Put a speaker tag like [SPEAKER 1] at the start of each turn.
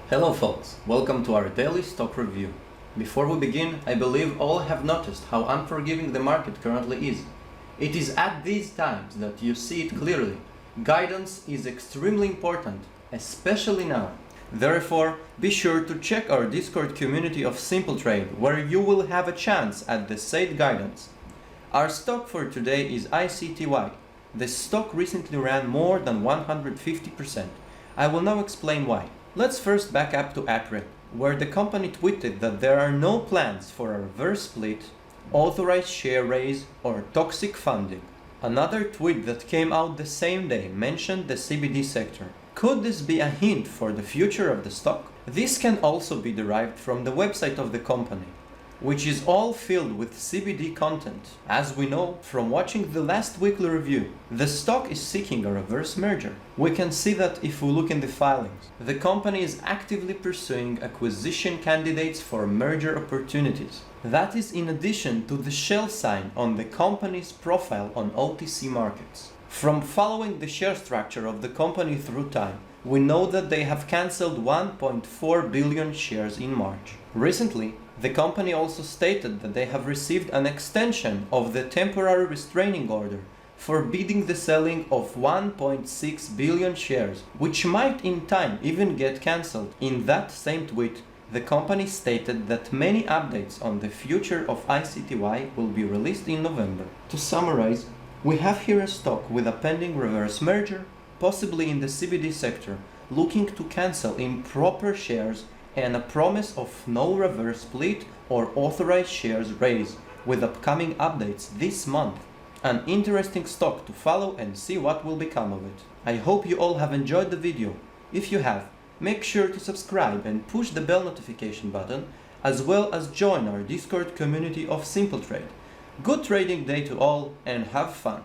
[SPEAKER 1] Hello folks, welcome to our daily stock review. Before we begin, I believe all have noticed how unforgiving the market currently is. It is at these times that you see it clearly. Guidance is extremely important, especially now. Therefore, be sure to check our Discord community of Simple Trade, where you will have a chance at the said guidance. Our stock for today is ICTY. The stock recently ran more than 150%. I will now explain why. Let's first back up to @red, where the company tweeted that there are no plans for a reverse split, authorized share raise, or toxic funding. Another tweet that came out the same day mentioned the CBD sector. Could this be a hint for the future of the stock? This can also be derived from the website of the company, which is all filled with CBD content. As we know from watching the last weekly review, the stock is seeking a reverse merger. We can see that if we look in the filings. The company is actively pursuing acquisition candidates for merger opportunities. That is in addition to the shell sign on the company's profile on OTC markets. From following the share structure of the company through time, we know that they have cancelled 1.4 billion shares in March. Recently, the company also stated that they have received an extension of the temporary restraining order forbidding the selling of 1.6 billion shares, which might in time even get cancelled. In that same tweet, the company stated that many updates on the future of ICTY will be released in November. To summarize, we have here a stock with a pending reverse merger, possibly in the CBD sector, looking to cancel improper shares and a promise of no reverse split or authorized shares raise, with upcoming updates this month. An interesting stock to follow and see what will become of it. I hope you all have enjoyed the video. If you have, make sure to subscribe and push the bell notification button, as well as join our Discord community of Simple Trade. Good trading day to all and have fun!